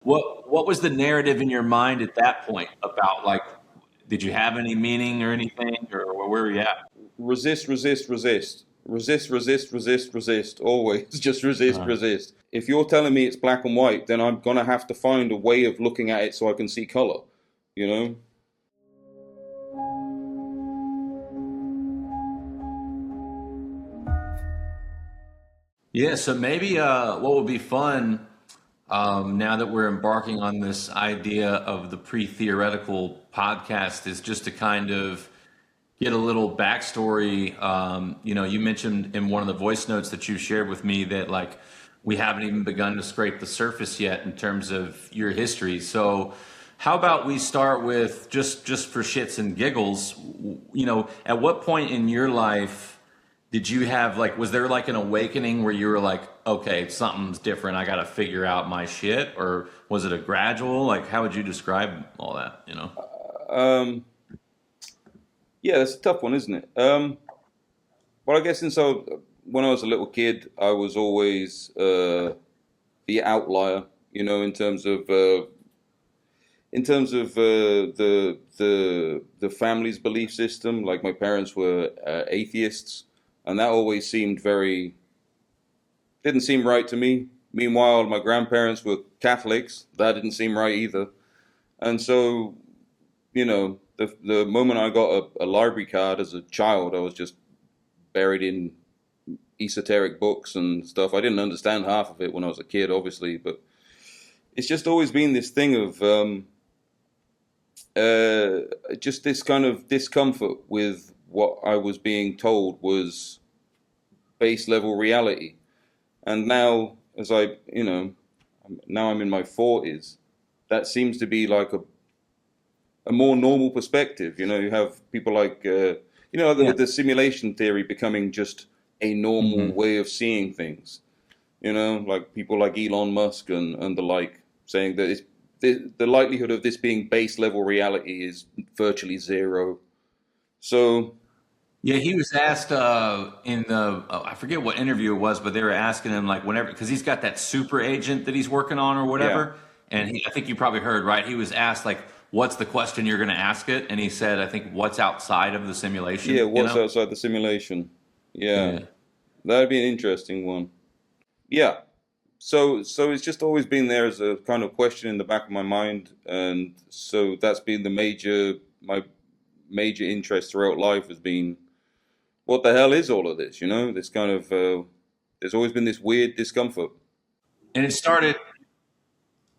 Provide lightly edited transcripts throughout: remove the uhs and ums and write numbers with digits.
What was the narrative in your mind at that point about, like, did you have any meaning or anything, or where were you at? Resist, resist, resist. Resist, resist, resist, resist. Always just resist, Uh, resist. If you're telling me it's black and white, then I'm going to have to find a way of looking at it so I can see color, you know? yeah, so maybe what would be fun now that we're embarking on this idea of the pre-theoretical podcast is just to kind of get a little backstory. You mentioned in one of the voice notes that you shared with me that, like, we haven't even begun to scrape the surface yet in terms of your history. So how about we start with just for shits and giggles, at what point in your life did you have, like, was there like an awakening where you were like, okay, something's different, I got to figure out my shit? Or was it a gradual, like, how would you describe all that? Um, yeah, that's a tough one, isn't it? Well, I guess when I was a little kid, I was always the outlier, in terms of the family's belief system. Like, my parents were atheists, and that always didn't seem right to me. Meanwhile, my grandparents were Catholics. That didn't seem right either. And so, the moment I got a library card as a child, I was just buried in esoteric books and stuff. I didn't understand half of it when I was a kid, obviously, but it's just always been this thing of just this kind of discomfort with what I was being told was base level reality. And now, now I'm in my 40s, that seems to be like a more normal perspective. You have people like, Yeah. with the simulation theory becoming just a normal Mhm. way of seeing things. Like people like Elon Musk and the like, saying that the likelihood of this being base level reality is virtually zero. So, Yeah, he was asked in the I forget what interview it was, but they were asking him, like, whenever, because he's got that super agent that he's working on or yeah. whatever, and I think you probably heard, right? He was asked, like, what's the question you're going to ask it, and he said, I think, what's outside of the Yeah, simulation, what's outside the simulation? Yeah, Yeah. that'd be an interesting one. Yeah. So it's just always been there as a kind of question in the back of my mind, and so that's been my major interest throughout life has been, what the hell is all of this? This kind of there's always been this weird discomfort. And it started.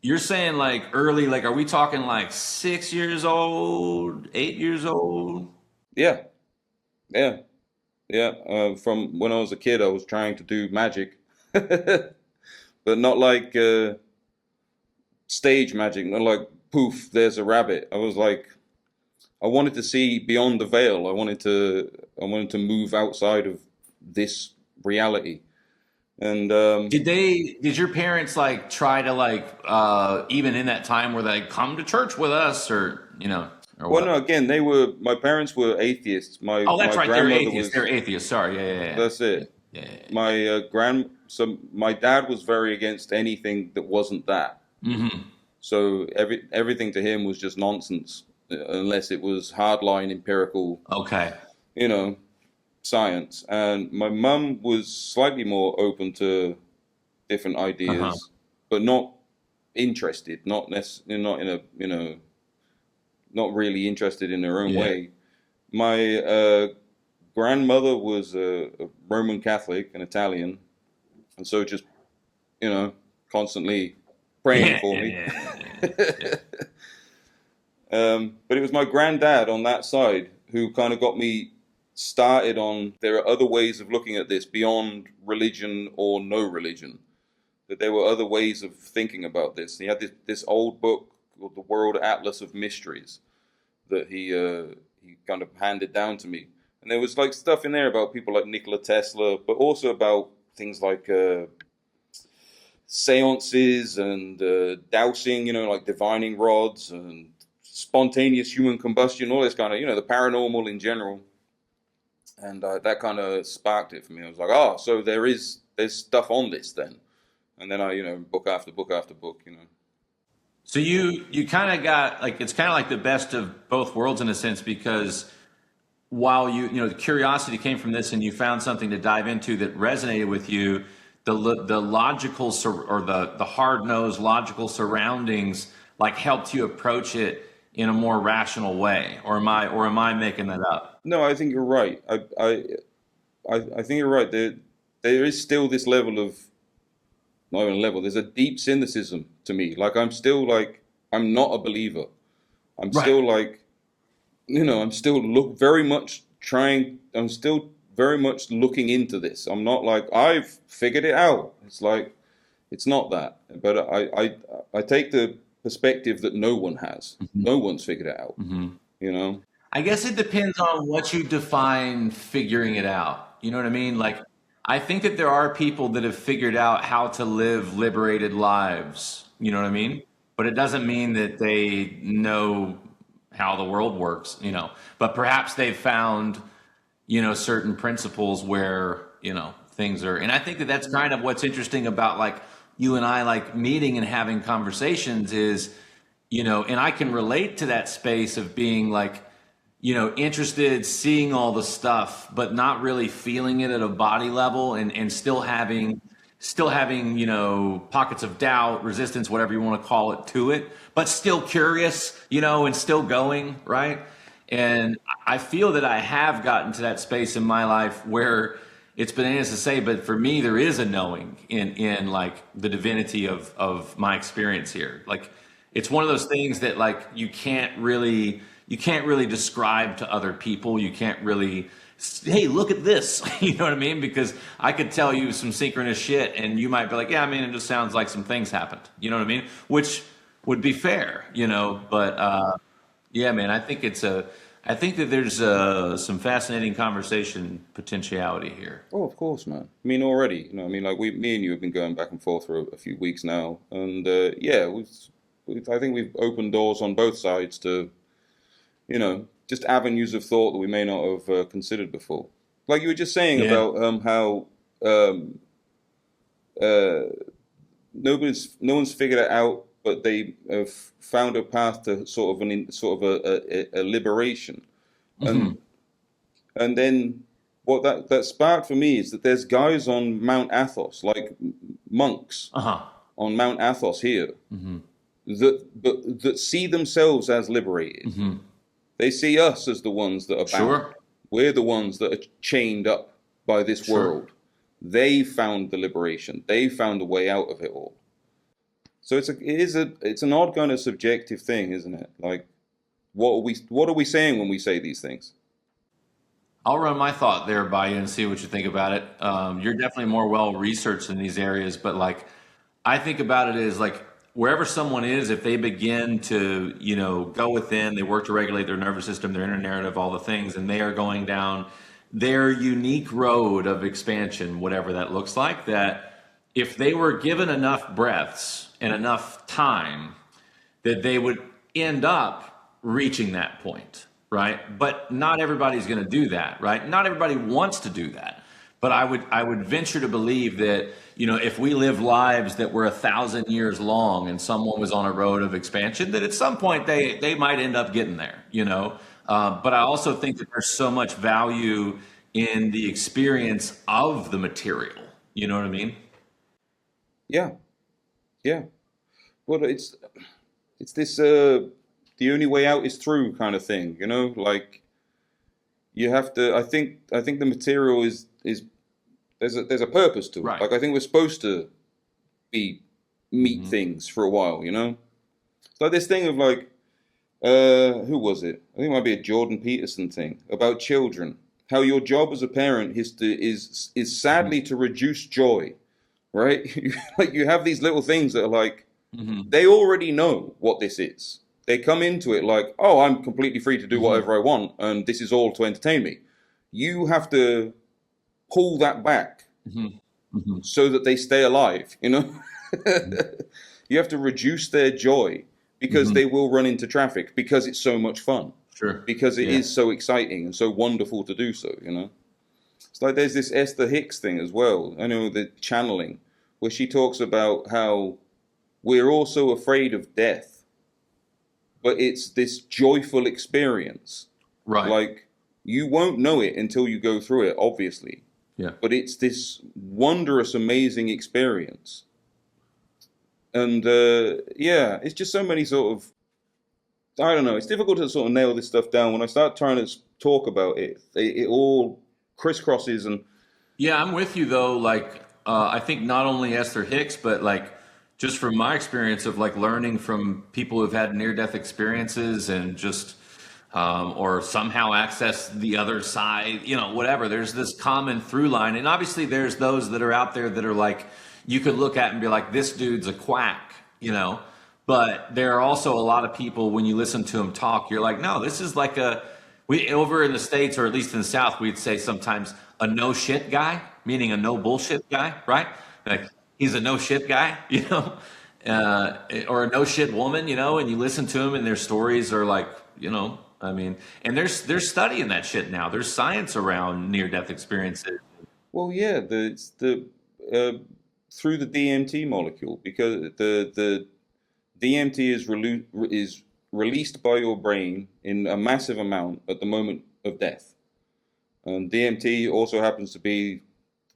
You're saying, like, early, like, are we talking like 6 years old, 8 years old? Yeah, yeah, yeah. From when I was a kid, I was trying to do magic, but not like stage magic, not like poof, there's a rabbit. I was like, I wanted to see beyond the veil. I wanted to move outside of this reality. And Did your parents, like, try to, like, even in that time where they come to church with us, or well, no, what? again, my parents were atheists. My Oh, that's my right. They're grandmother atheists. They're was, atheists. Sorry. Yeah. that's Yeah. it. Yeah. Yeah. My dad was very against anything that wasn't that. Hmm. So everything to him was just nonsense, unless it was hardline empirical, Okay. you know, science. And my mum was slightly more open to different Uh-huh. ideas, but not interested, not in a, not really interested in her own Yeah. way. My grandmother was a Roman Catholic, an Italian, and so just, constantly praying Yeah. for Yeah. me. Yeah. But it was my granddad on that side who kind of got me started on, there are other ways of looking at this beyond religion or no religion. That there were other ways of thinking about this. He had this old book called The World Atlas of Mysteries that he kind of handed down to me. And there was like stuff in there about people like Nikola Tesla, but also about things like seances and dowsing, like divining rods and spontaneous human combustion, all this kind of, the paranormal in general. And that kind of sparked it for me. I was like, oh, so there's stuff on this then. And then I, book after book after book. So you kind of got like it's kind of like the best of both worlds in a sense because while the curiosity came from this and you found something to dive into that resonated with you, the logical or the hard nosed logical surroundings like helped you approach it in a more rational way, or am I making that up? No, I think you're right. I think you're right. There is still this level of not even a level. There's a deep cynicism to me. Like I'm still like I'm not a believer. I'm Right. still like I'm still very much trying. I'm still very much looking into this. I'm not like I've figured it out. It's like it's not that. But I take the perspective that no one has. No one's figured it out. You know. I guess it depends on what you define figuring it out. You know what I mean? Like, I think that there are people that have figured out how to live liberated lives. You know what I mean? But it doesn't mean that they know how the world works, But perhaps they've found, certain principles where, things are. And I think that that's kind of what's interesting about like you and I like meeting and having conversations is, and I can relate to that space of being like, interested, seeing all the stuff, but not really feeling it at a body level and still having, pockets of doubt, resistance, whatever you want to call it to it, but still curious, and still going, right? And I feel that I have gotten to that space in my life where it's bananas to say, but for me, there is a knowing in like the divinity of my experience here. Like, it's one of those things that like you can't really describe to other people. You can't really, hey, look at this. You know what I mean? Because I could tell you some synchronous shit and you might be like, yeah, I mean, it just sounds like some things happened. You know what I mean? Which would be fair, But yeah, man, I think that there's some fascinating conversation potentiality here. Oh, of course, man. I mean, already, I mean, like me and you have been going back and forth for a few weeks now, and yeah, I think we've opened doors on both sides to, just avenues of thought that we may not have considered before. Like you were just saying Yeah. about how uh, no one's figured it out, but they have found a path to a liberation, Hmm. and then what that sparked for me is that there's guys on Mount Athos, like monks Uh-huh. on Mount Athos here, Hmm. that see themselves as liberated. Hmm. They see us as the ones that are bound. Sure. We're the ones that are chained up by this Sure. world. They found the liberation. They found the way out of it all. So it's an odd kind of subjective thing, isn't it? Like, what are we saying when we say these things? I'll run my thought there by you and see what you think about it. You're definitely more well researched in these areas, but like I think about it as like wherever someone is, if they begin to, go within, they work to regulate their nervous system, their inner narrative, all the things, and they are going down their unique road of expansion, whatever that looks like, that if they were given enough breaths and enough time, that they would end up reaching that point, right? But not everybody's going to do that, right? Not everybody wants to do that. But I would venture to believe that, if we live lives that were 1,000 years long and someone was on a road of expansion, that at some point they might end up getting there. But I also think that there's so much value in the experience of the material. You know what I mean? Yeah, yeah. Well, it's this the only way out is through kind of thing, like you have to. I think the material is there's a purpose to it. Right. Like I think we're supposed to be meet Hmm. things for a while. It's like this thing of like who was it? I think it might be a Jordan Peterson thing about children. How your job as a parent is sadly to reduce joy, right? Like you have these little things that are like Hmm. they already know what this is. They come into it like, oh, I'm completely free to do Hmm. whatever I want, and this is all to entertain me. You have to pull that back Hmm. Hmm. so that they stay alive. You have to reduce their joy because Hmm. they will run into traffic because it's so much fun, Sure. because it Yeah. is so exciting and so wonderful to do so. It's like there's this Esther Hicks thing as well. I know the channeling where she talks about how we're also afraid of death but it's this joyful experience. Right. Like, you won't know it until you go through it, obviously. Yeah. But it's this wondrous, amazing experience. And yeah, it's just so many sort of, I don't know, it's difficult to sort of nail this stuff down. When I start trying to talk about it, it all crisscrosses. And Yeah, I'm with you though. Like, I think not only Esther Hicks, but like just from my experience of like learning from people who've had near-death experiences and just or somehow access the other side, you know, whatever. There's this common through line, and obviously there's those that are out there that are like you could look at and be like, this dude's a quack, you know. But there are also a lot of people when you listen to them talk, you're like, no, this is like a we over in the States, or at least in the South, we'd say sometimes a no shit guy, meaning a no bullshit guy, right? Like he's a no shit guy, you know, or a no shit woman, you know. And you listen to them, and their stories are like, you know, I mean, and they're studying that shit now. There's science around near death experiences. well, yeah, the through the DMT molecule, because the DMT is released by your brain in a massive amount at the moment of death. And DMT also happens to be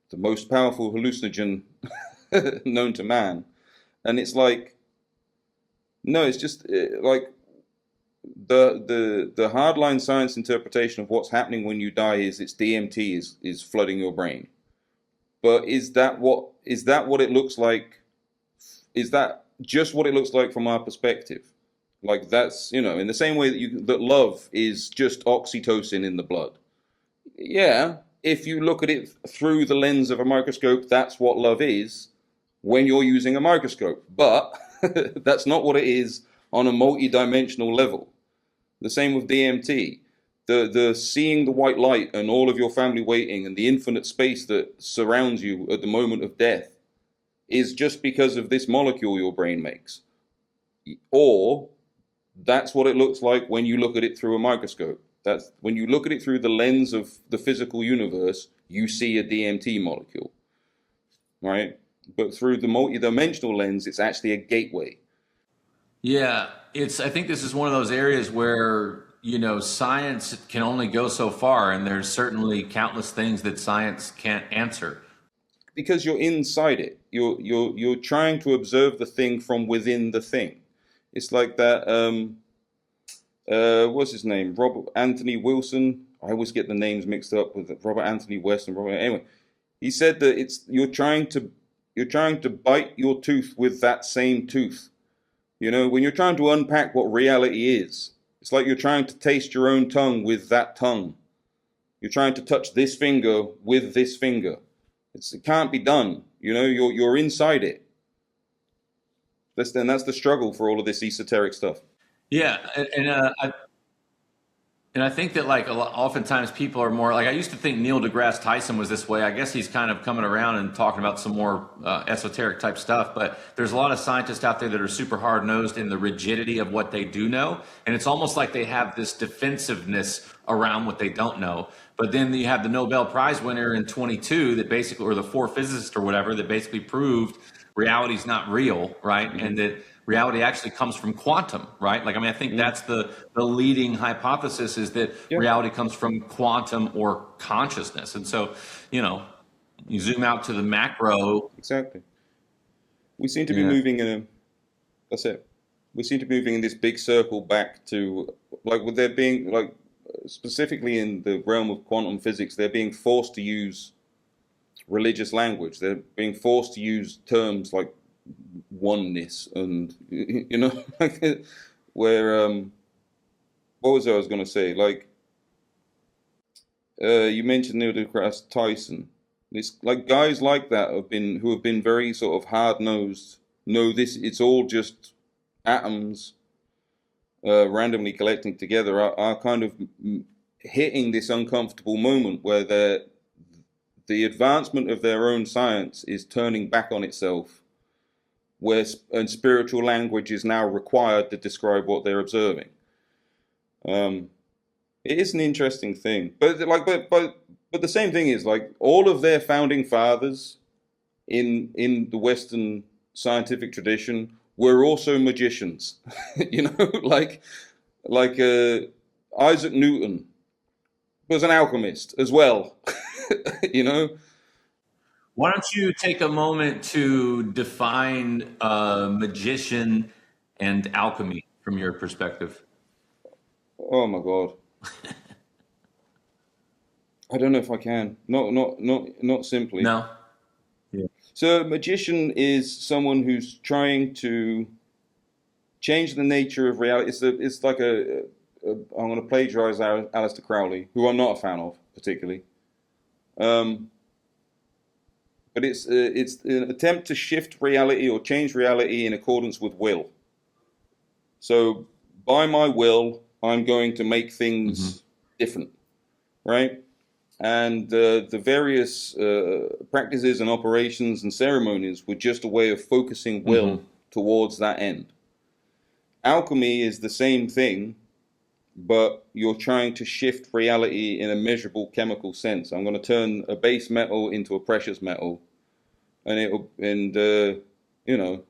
the most powerful hallucinogen known to man. And it's like, no, it's just like the hardline science interpretation of what's happening when you die is it's DMT is flooding your brain. But is that what it looks like? Is that just what it looks like from our perspective? Like that's, you know, in the same way that love is just oxytocin in the blood. Yeah, if you look at it through the lens of a microscope, that's what love is when you're using a microscope. But that's not what it is on a multi-dimensional level. The same with DMT. The seeing the white light and all of your family waiting and the infinite space that surrounds you at the moment of death is just because of this molecule your brain makes. Or that's what it looks like when you look at it through a microscope. That's when you look at it through the lens of the physical universe, you see a DMT molecule, right? But through the multi-dimensional lens, it's actually a gateway. Yeah, I think this is one of those areas where, you know, science can only go so far, and there's certainly countless things that science can't answer. Because you're inside it. You're trying to observe the thing from within the thing. It's like that what's his name? Robert Anthony Wilson. I always get the names mixed up with Robert Anthony West and Robert. Anyway, he said that you're trying to bite your tooth with that same tooth. You know, when you're trying to unpack what reality is, it's like you're trying to taste your own tongue with that tongue. You're trying to touch this finger with this finger. It can't be done. You know, you're inside it. That's the struggle for all of this esoteric stuff. Yeah, and I think that like oftentimes people are more like I used to think Neil deGrasse Tyson was this way. I guess he's kind of coming around and talking about some more esoteric type stuff. But there's a lot of scientists out there that are super hard nosed in the rigidity of what they do know, and it's almost like they have this defensiveness around what they don't know. But then you have the Nobel Prize winner in 22 that basically, or the four physicists or whatever, that basically proved reality's not real, right? Mm-hmm. And that reality actually comes from quantum, right? Like, I mean, I think that's the leading hypothesis is that reality comes from quantum or consciousness. And so, you know, you zoom out to the macro. Exactly. We seem to be moving that's it. We seem to be moving in this big circle back to, like, with there being, like, specifically in the realm of quantum physics, they're being forced to use religious language. They're being forced to use terms like oneness and, you know, where what was I was going to say? Like, you mentioned Neil deGrasse Tyson. It's like guys like that who have been very sort of hard nosed. No, it's all just atoms randomly collecting together. Are kind of hitting this uncomfortable moment where the advancement of their own science is turning back on itself, and spiritual language is now required to describe what they're observing. It is an interesting thing, but the same thing is like all of their founding fathers in the Western scientific tradition were also magicians. You know, like Isaac Newton was an alchemist as well. You know. Why don't you take a moment to define magician and alchemy from your perspective? Oh my God. I don't know if I can. Not simply. No. Yeah. So a magician is someone who's trying to change the nature of reality. It's like I'm going to plagiarize Aleister Crowley, who I'm not a fan of particularly. But it's an attempt to shift reality or change reality in accordance with will. So by my will, I'm going to make things different, right? And the various practices and operations and ceremonies were just a way of focusing will towards that end. Alchemy is the same thing, but you're trying to shift reality in a measurable chemical sense. I'm going to turn a base metal into a precious metal, and you know,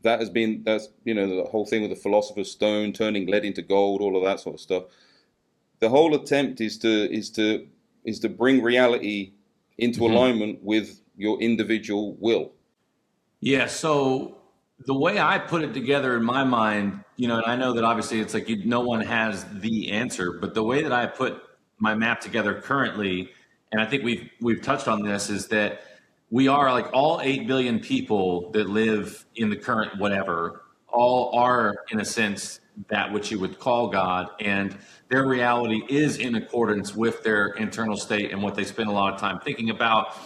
that's the whole thing with the philosopher's stone, turning lead into gold, all of that sort of stuff. The whole attempt is to bring reality into alignment with your individual will. Yeah. So the way I put it together in my mind, you know, and I know that obviously it's like no one has the answer, but the way that I put my map together currently, and I think we've touched on this, is that we are like all 8 billion people that live in the current whatever, all are in a sense that which you would call God, and their reality is in accordance with their internal state and what they spend a lot of time thinking about,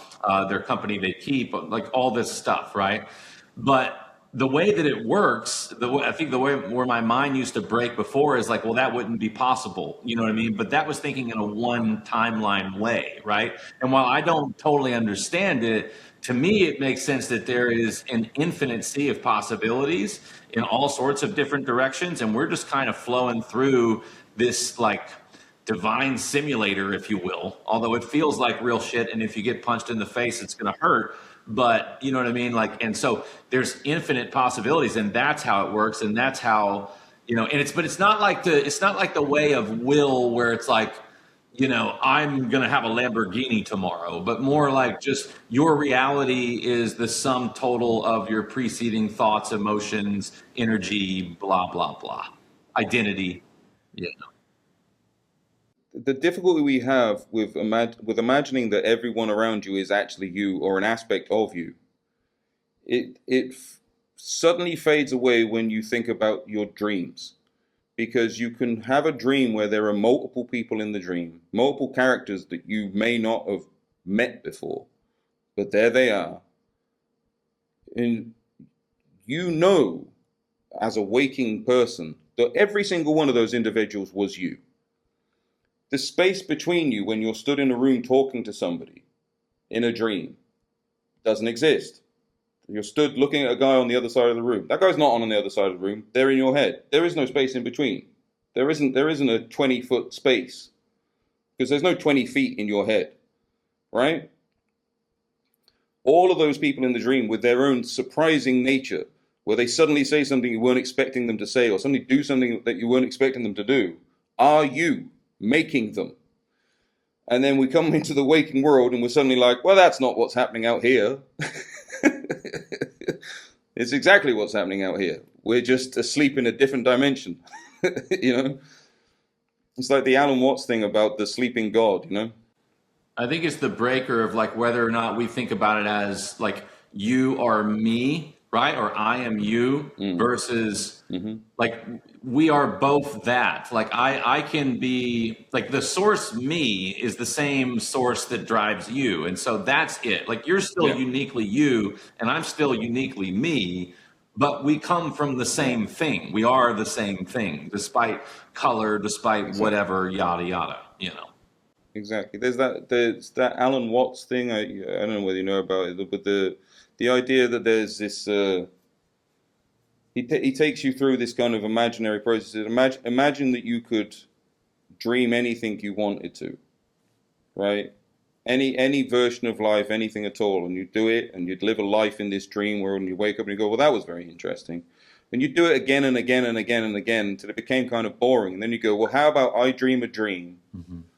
their company they keep, like all this stuff, right? But the way that it works, I think the way where my mind used to break before is like, well, that wouldn't be possible. You know what I mean? But that was thinking in a one timeline way, right? And while I don't totally understand it, to me, it makes sense that there is an infinite sea of possibilities in all sorts of different directions. And we're just kind of flowing through this like divine simulator, if you will, although it feels like real shit. And if you get punched in the face, it's going to hurt. But you know what I mean? Like, and so there's infinite possibilities, and that's how it works. And that's how, you know, and it's not like the way of will where it's like, you know, I'm going to have a Lamborghini tomorrow, but more like just your reality is the sum total of your preceding thoughts, emotions, energy, blah, blah, blah, identity. Yeah. The difficulty we have with imagining that everyone around you is actually you or an aspect of you, it suddenly fades away when you think about your dreams, because you can have a dream where there are multiple people in the dream, multiple characters that you may not have met before, but there they are, and you know, as a waking person, that every single one of those individuals was you. The space between you when you're stood in a room talking to somebody in a dream doesn't exist. You're stood looking at a guy on the other side of the room. That guy's not on the other side of the room. They're in your head. There is no space in between. There isn't a 20-foot space, because there's no 20 feet in your head, right? All of those people in the dream with their own surprising nature, where they suddenly say something you weren't expecting them to say, or suddenly do something that you weren't expecting them to do, are you making them. And then we come into the waking world and we're suddenly like, well, that's not what's happening out here. It's exactly what's happening out here. We're just asleep in a different dimension. You know, it's like the Alan Watts thing about the sleeping God, you know. I think it's the breaker of like whether or not we think about it as like you are me, right? Or I am you versus like we are both that. Like I can be like the source me is the same source that drives you. And so that's it. Like you're still uniquely you and I'm still uniquely me, but we come from the same thing. We are the same thing, despite color, despite whatever, yada, yada, you know. Exactly. There's that Alan Watts thing. I don't know whether you know about it, but the idea that there's this he takes you through this kind of imaginary process. Imagine that you could dream anything you wanted to, right? any version of life, anything at all, and you do it, and you'd live a life in this dream world, and you wake up and you go, well, that was very interesting. And you do it again and again and again and again until it became kind of boring. And then you go, well, how about I dream a dream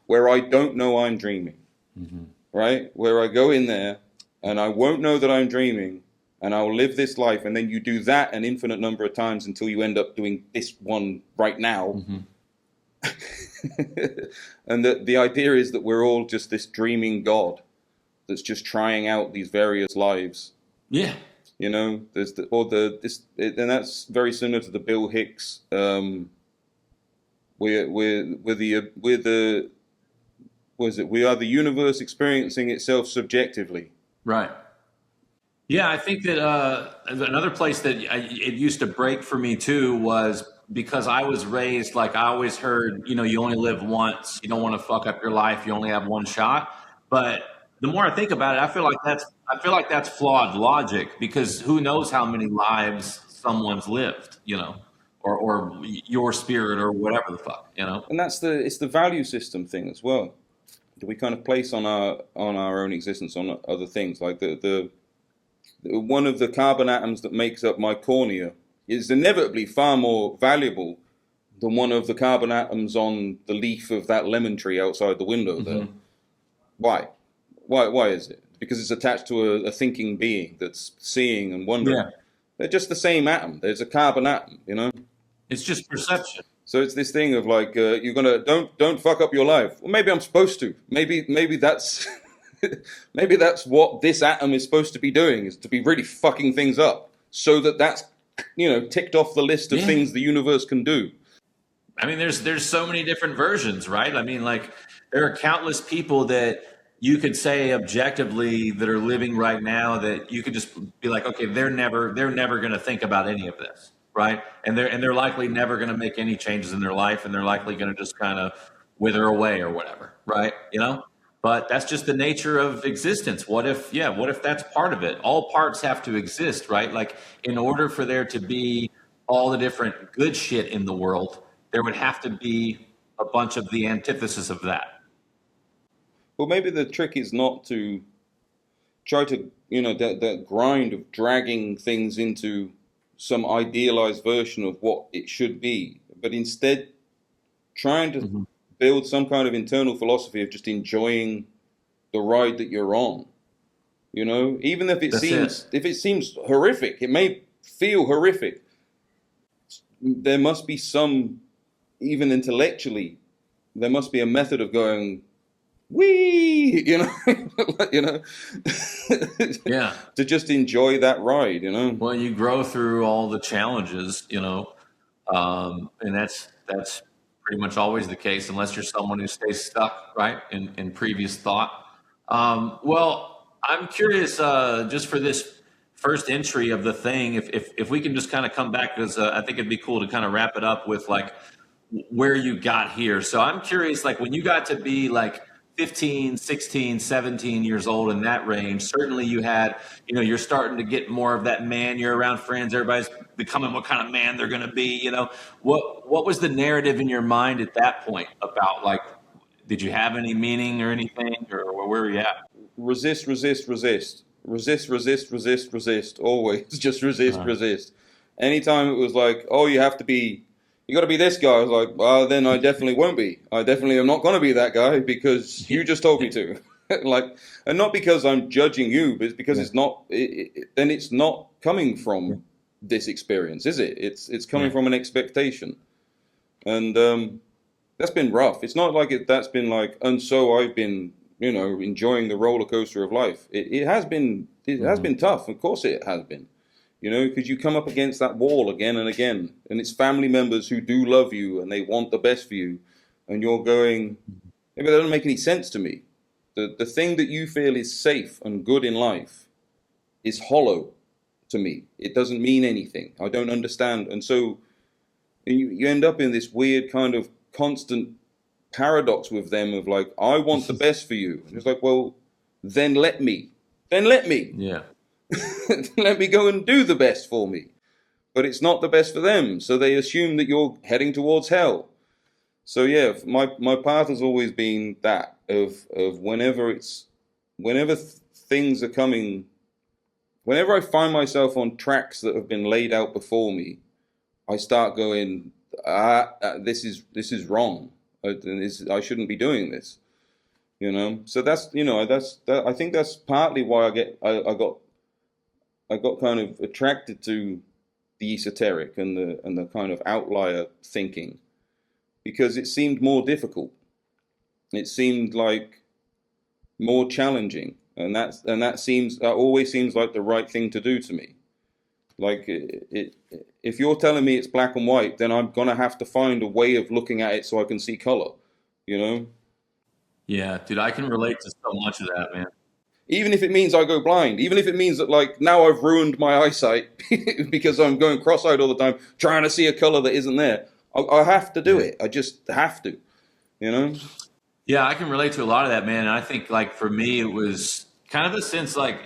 where I don't know I'm dreaming, right? Where I go in there and I won't know that I'm dreaming, and I'll live this life. And then you do that an infinite number of times until you end up doing this one right now. And the idea is that we're all just this dreaming God that's just trying out these various lives. Yeah. You know, there's and that's very similar to the Bill Hicks. We are the universe experiencing itself subjectively. Right. Yeah, I think that another place that it used to break for me too was because I was raised, like I always heard, you know, you only live once, you don't want to fuck up your life, you only have one shot. But the more I think about it, I feel like that's flawed logic, because who knows how many lives someone's lived, you know, or your spirit or whatever the fuck, you know. And it's the value system thing as well, that we kind of place on our own existence on other things. Like the one of the carbon atoms that makes up my cornea is inevitably far more valuable than one of the carbon atoms on the leaf of that lemon tree outside the window there. Why? Why is it? Because it's attached to a thinking being that's seeing and wondering. Yeah. They're just the same atom. There's a carbon atom, you know? It's just perception. So it's this thing of like, you're gonna don't fuck up your life. Well, maybe I'm supposed to. Maybe that's maybe that's what this atom is supposed to be doing, is to be really fucking things up, so that's, you know, ticked off the list of things the universe can do. I mean, there's so many different versions, right? I mean, like, there are countless people that you could say objectively that are living right now that you could just be like, okay, they're never going to think about any of this, right? And they're likely never going to make any changes in their life, and they're likely going to just kind of wither away or whatever, right? You know? But that's just the nature of existence. What if that's part of it? All parts have to exist, right? Like, in order for there to be all the different good shit in the world, there would have to be a bunch of the antithesis of that. Well, maybe the trick is not to try to, you know, that grind of dragging things into some idealized version of what it should be, but instead trying to build some kind of internal philosophy of just enjoying the ride that you're on. You know, even if it seems horrific, it may feel horrific. There must be some, even intellectually, there must be a method of going, wee, you know, you know, yeah, to just enjoy that ride, you know. Well, you grow through all the challenges, you know, and that's pretty much always the case, unless you're someone who stays stuck, right, in previous thought. Well, I'm curious, just for this first entry of the thing, if we can just kind of come back, because I think it'd be cool to kind of wrap it up with like where you got here. So I'm curious, like, when you got to be like 15, 16, 17 years old, in that range, certainly you had, you know, you're starting to get more of that man, you're around friends, everybody's becoming what kind of man they're going to be, you know. What was the narrative in your mind at that point about, like, did you have any meaning or anything, or where were you at? Resist, resist, resist. Resist, resist, resist, resist. Always just resist, resist. Anytime it was like, oh, you got to be this guy, I was like, well, then I definitely won't be. I definitely am not going to be that guy because you just told me to. Like, and not because I'm judging you, but it's because it's not. Then it's not coming from this experience, is it? It's coming from an expectation, and that's been rough. It's not like that's been like, and so I've been, you know, enjoying the roller coaster of life. It has been. It has been tough. Of course, it has been. You know, because you come up against that wall again and again, and it's family members who do love you and they want the best for you, and you're going, maybe that doesn't make any sense to me. The thing that you feel is safe and good in life is hollow to me. It doesn't mean anything. I don't understand. And so you end up in this weird kind of constant paradox with them of like, I want the best for you. And it's like, well, then let me. Yeah. Let me go and do the best for me. But it's not the best for them. So they assume that you're heading towards hell. So yeah, my path has always been that of whenever it's whenever things are coming, whenever I find myself on tracks that have been laid out before me, I start going, this is wrong. I shouldn't be doing this. So that's I think that's partly why I got kind of attracted to the esoteric and the kind of outlier thinking, because it seemed more difficult. It seemed like more challenging, and that always seems like the right thing to do to me. Like if you're telling me it's black and white, then I'm gonna have to find a way of looking at it so I can see color. Yeah, dude, I can relate to so much of that, man. Even if it means I go blind, even if it means that like now I've ruined my eyesight because I'm going cross-eyed all the time, trying to see a color that isn't there. I have to do it. I just have to, Yeah, I can relate to a lot of that, man. And I think like for me, it was kind of a sense like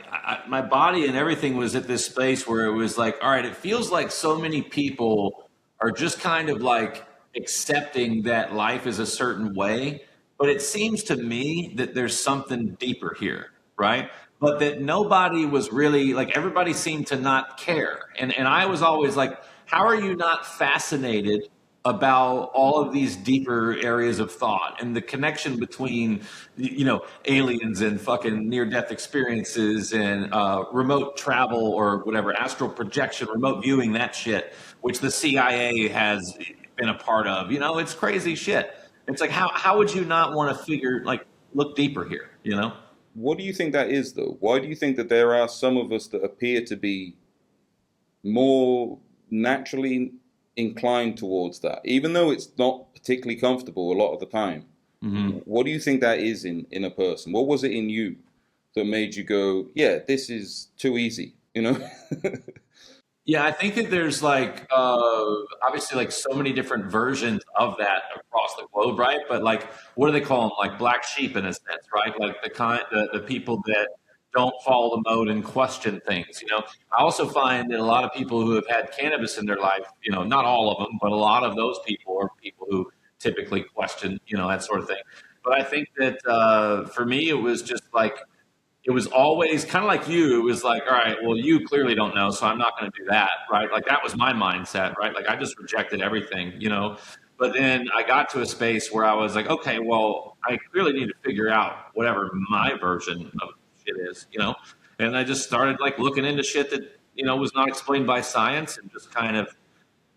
my body and everything was at this space where it was like, all right, it feels like so many people are just kind of like accepting that life is a certain way. But it seems to me that there's something deeper here, right? But that nobody was really like, everybody seemed to not care. And I was always like, how are you not fascinated about all of these deeper areas of thought and the connection between, aliens and fucking near-death experiences and remote travel or whatever, astral projection, remote viewing, that shit, which the CIA has been a part of. It's crazy shit. It's like, how would you not want to look deeper here, What do you think that is, though? Why do you think that there are some of us that appear to be more naturally inclined towards that, even though it's not particularly comfortable a lot of the time? Mm-hmm. What do you think that is in a person? What was it in you that made you go, yeah, this is too easy, Yeah, I think that there's like obviously like so many different versions of that across the globe, right? But like, what do they call them? Like black sheep in a sense, right? Like the people that don't follow the mode and question things. I also find that a lot of people who have had cannabis in their life, not all of them, but a lot of those people are people who typically question, that sort of thing. But I think that for me, it was just like, it was always kind of like you. It was like, all right, well, you clearly don't know, so I'm not going to do that, right? Like that was my mindset, right? Like I just rejected everything, But then I got to a space where I was like, okay, well, I clearly need to figure out whatever my version of shit is, And I just started like looking into shit that, was not explained by science and just kind of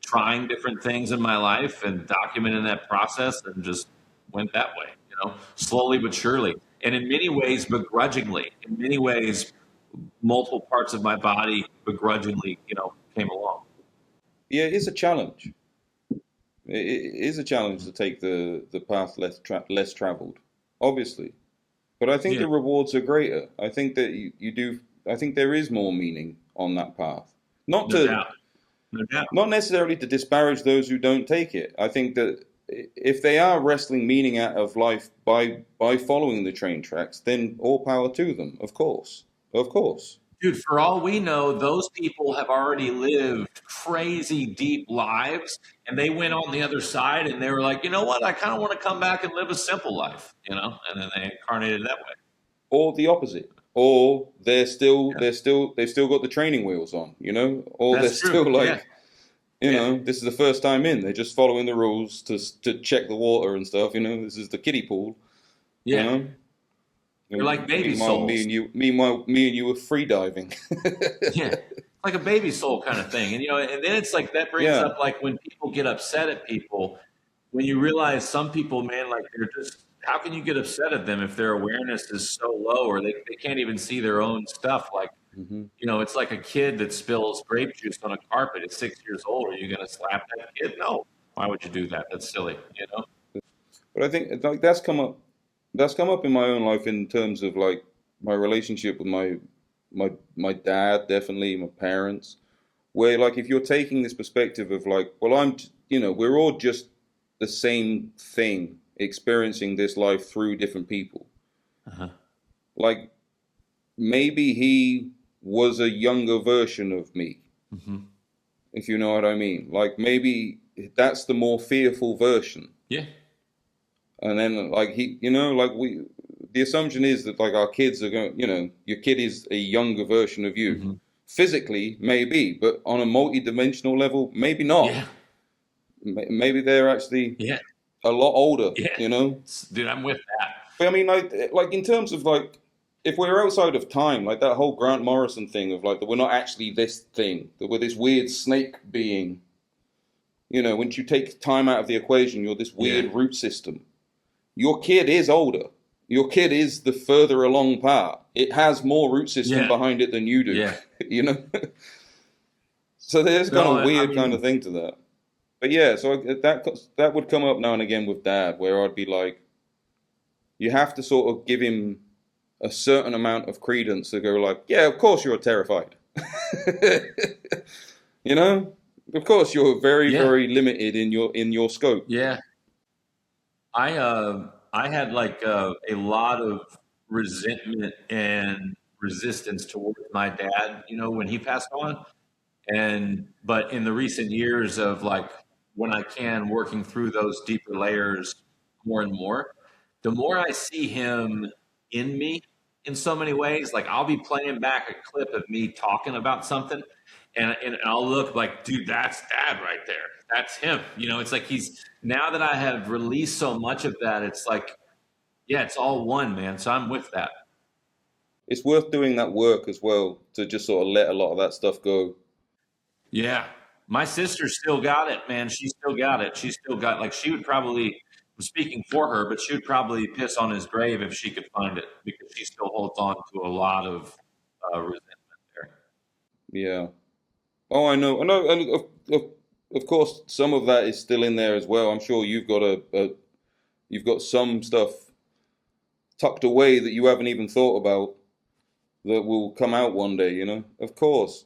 trying different things in my life and documenting that process and just went that way, slowly but surely. And in many ways, begrudgingly, in many ways, multiple parts of my body begrudgingly, came along. Yeah, it is a challenge. It is a challenge to take the path less traveled, obviously. But I think the rewards are greater. I think that you do. I think there is more meaning on that path. No doubt. Not necessarily to disparage those who don't take it. I think that if they are wrestling meaning out of life by following the train tracks, then all power to them, of course. Dude, for all we know, those people have already lived crazy deep lives, and they went on the other side, and they were like, you know what, I kind of want to come back and live a simple life, and then they incarnated that way. Or the opposite. Or they've still got the training wheels on, Or That's they're true. still like, this is the first time in. They're just following the rules to check the water and stuff. This is the kiddie pool. Yeah. They're like baby souls. Meanwhile, me and you were free diving. Yeah, like a baby soul kind of thing. And and then it's like that brings up like when people get upset at people, when you realize some people, man, like they're just, how can you get upset at them if their awareness is so low or they can't even see their own stuff? Like, it's like a kid that spills grape juice on a carpet at 6 years old. Are you going to slap that kid? No. Why would you do that? That's silly, But I think like that's come up in my own life in terms of like my relationship with my dad, definitely my parents, where like if you're taking this perspective of like, well, we're all just the same thing, experiencing this life through different people. Like maybe he was a younger version of me, if you know what I mean. Like maybe that's the more fearful version. Yeah. And then like he, like the assumption is that like our kids are going, your kid is a younger version of you. Mm-hmm. Physically, maybe, but on a multi-dimensional level, maybe not. Yeah. Maybe they're actually Yeah. a lot older, Yeah. Dude, I'm with that. But I mean, like in terms of like, if we're outside of time, like that whole Grant Morrison thing of like that we're not actually this thing, that we're this weird snake being. Once you take time out of the equation, you're this weird root system. Your kid is older. Your kid is the further along part. It has more root system behind it than you do. Yeah. So there's kind of weird kind of thing to that. But yeah, so that would come up now and again with Dad, where I'd be like, you have to sort of give him a certain amount of credence to go like, yeah, of course you're terrified. Of course you're very, very limited in your scope. Yeah. I had like a lot of resentment and resistance towards my dad, when he passed on. But in the recent years of like when I can working through those deeper layers more and more, the more I see him in me in so many ways, like I'll be playing back a clip of me talking about something and I'll look like, dude, that's Dad right there. That's him. It's like now that I have released so much of that, it's like, yeah, it's all one, man. So I'm with that. It's worth doing that work as well to just sort of let a lot of that stuff go. Yeah. My sister still got it, man. She still got it. She still got, like, she would probably, I'm speaking for her, but she would probably piss on his grave if she could find it because she still holds on to a lot of resentment there. Yeah. Oh, I know. And of course, some of that is still in there as well. I'm sure you've got some stuff tucked away that you haven't even thought about that will come out one day, Of course.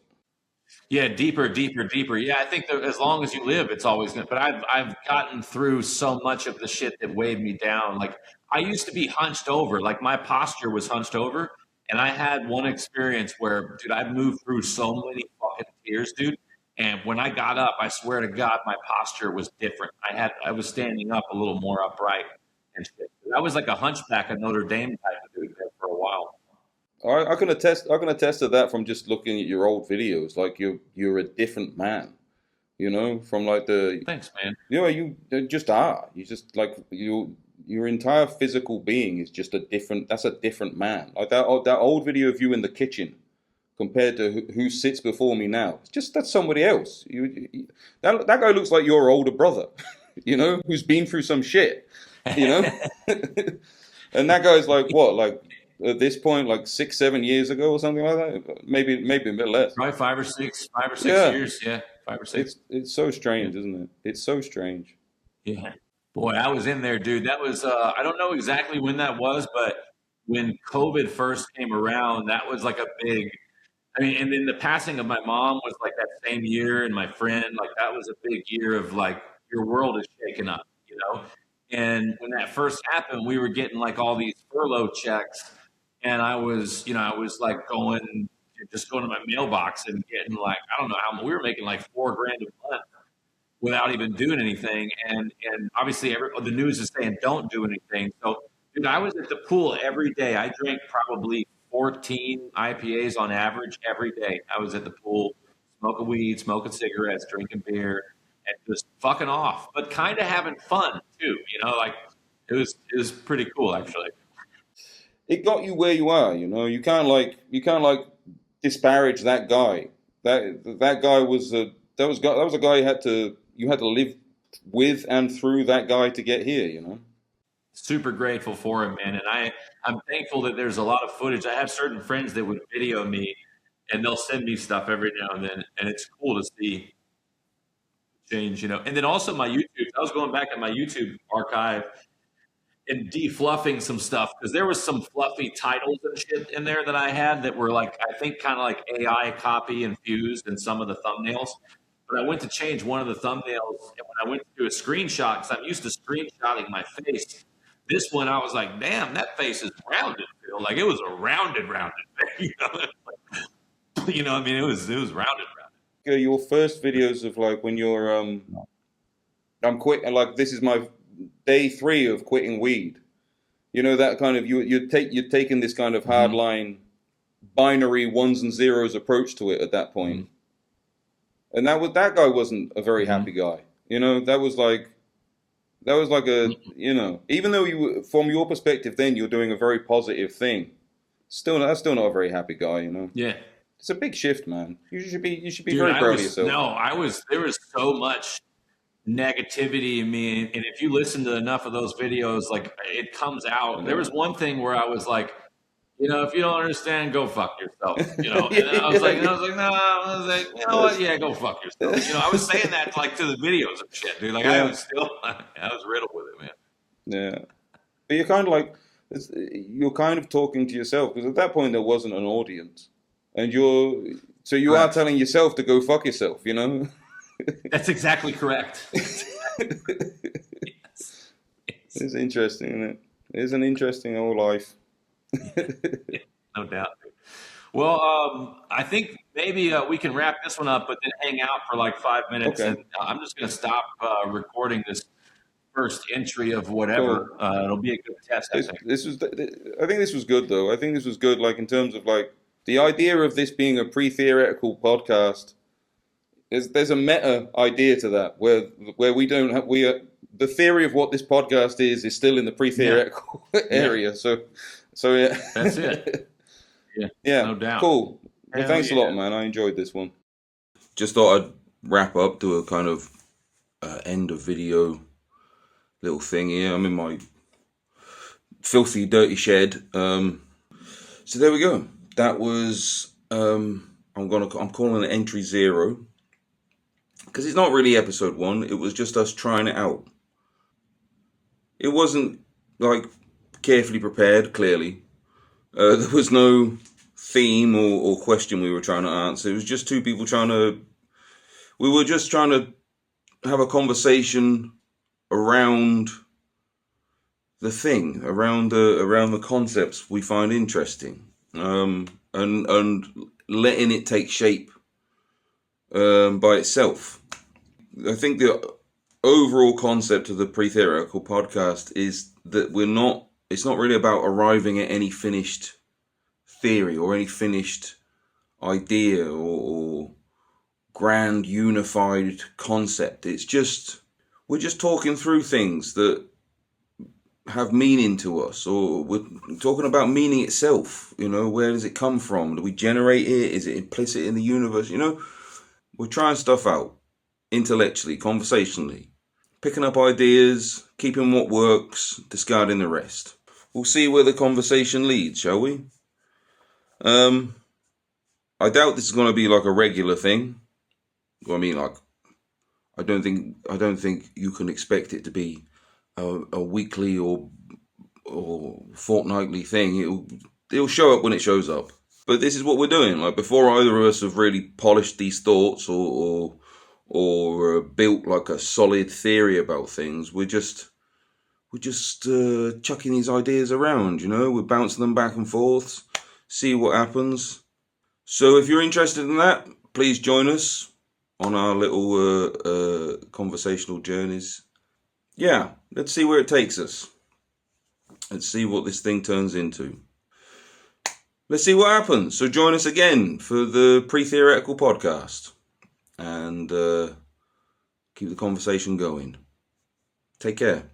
Yeah, deeper. Yeah, I think that as long as you live, it's always good. But I've gotten through so much of the shit that weighed me down. Like I used to be hunched over, like my posture was hunched over. And I had one experience where, dude, I moved through so many fucking tears, dude. And when I got up, I swear to God, my posture was different. I was standing up a little more upright and shit. I was like a hunchback of Notre Dame type of dude there for a while. I can attest to that from just looking at your old videos. Like you're a different man, from like the. Thanks, man. You just are. You just like your entire physical being is just that's a different man. Like that old video of you in the kitchen compared to who sits before me now. That's somebody else. That guy looks like your older brother, who's been through some shit, And that guy's like what, like at this point, like 6-7 years ago or something like that. Maybe a bit less. Probably 5 or 6 years. Yeah, 5 or 6. It's so strange, isn't it? It's so strange. Yeah. Boy, I was in there, dude. That was, I don't know exactly when that was, but when COVID first came around, that was like a big, and then the passing of my mom was like that same year, and my friend, like that was a big year of like, your world is shaken up, And when that first happened, we were getting like all these furlough checks, and I was like just going to my mailbox and getting like, I don't know how, we were making like $4,000 a month without even doing anything. And obviously the news is saying don't do anything. So, dude, I was at the pool every day. I drank probably 14 IPAs on average every day. I was at the pool, smoking weed, smoking cigarettes, drinking beer, and just fucking off, but kind of having fun too. Like it was pretty cool actually. It got you where you are. You can't like disparage that guy. That guy was a guy you had to live with and through that guy to get here, Super grateful for him, man. And I'm thankful that there's a lot of footage. I have certain friends that would video me and they'll send me stuff every now and then. And it's cool to see change, And then also my YouTube, I was going back at my YouTube archive and defluffing some stuff because there was some fluffy titles and shit in there that I had that were like, I think kind of like AI copy infused in some of the thumbnails. But I went to change one of the thumbnails, and when I went to do a screenshot, because I'm used to screenshotting my face, this one I was like, damn, that face is rounded, Phil. Like it was a rounded face. It was rounded. Your first videos of like when you're I'm quitting, like this is my day 3 of quitting weed. You know, that kind of you're taking this kind of hardline binary ones and zeros approach to it at that point. And that guy wasn't a very happy guy. You know, that was like a, you know, even though you, from your perspective, then you're doing a very positive thing. That's still not a very happy guy, you know. Yeah, it's a big shift, man. You should be Dude, very proud of yourself. There was so much negativity in me, and if you listen to enough of those videos, like it comes out. There was one thing where I was like, you know, if you don't understand, go fuck yourself. You know, and I was like, no, you know what? Yeah, go fuck yourself. You know, I was saying that like to the videos and shit, dude. Like I was riddled with it, man. Yeah, but you're kind of like, you're kind of talking to yourself, because at that point there wasn't an audience, and you are telling yourself to go fuck yourself. You know. That's exactly correct. Yes. It's interesting, isn't it? It's an interesting old life. No doubt. Well, I think maybe we can wrap this one up, but then hang out for like 5 minutes. Okay. And I'm just going to stop recording this first entry of whatever. Cool. It'll be a good test. I think this was good, though. I think this was good, like in terms of like the idea of this being a pre-theoretical podcast. There's a meta idea to that where we don't have the theory of what this podcast is still in the pre-theoretical area. So yeah, that's it. Yeah, no doubt. Cool. Well, thanks a lot, man. I enjoyed this one. Just thought I'd wrap up, do a kind of end of video little thing here. I'm in my filthy, dirty shed. So there we go. That was I'm calling it entry 0. Because it's not really episode 1. It was just us trying it out. It wasn't like carefully prepared, clearly. There was no theme or question we were trying to answer. It was just two people we were just trying to have a conversation around the thing, around the concepts we find interesting, and letting it take shape by itself. I think the overall concept of the Pretheoretical Podcast is that it's not really about arriving at any finished theory or any finished idea or grand unified concept. It's just, we're just talking through things that have meaning to us, or we're talking about meaning itself. You know, where does it come from? Do we generate it? Is it implicit in the universe? You know, we're trying stuff out intellectually, conversationally, picking up ideas, keeping what works, discarding the rest. We'll see where the conversation leads, shall we? I doubt this is going to be like a regular thing. I mean, like, I don't think you can expect it to be a weekly or fortnightly thing. It'll show up when it shows up. But this is what we're doing. Like, before either of us have really polished these thoughts or built like a solid theory about things, we're just chucking these ideas around. You know, we're bouncing them back and forth, see what happens. So if you're interested in that, please join us on our little conversational journeys. Yeah, let's see where it takes us. Let's see what this thing turns into. Let's see what happens. So join us again for the Pretheoretical Podcast, and keep the conversation going. Take care.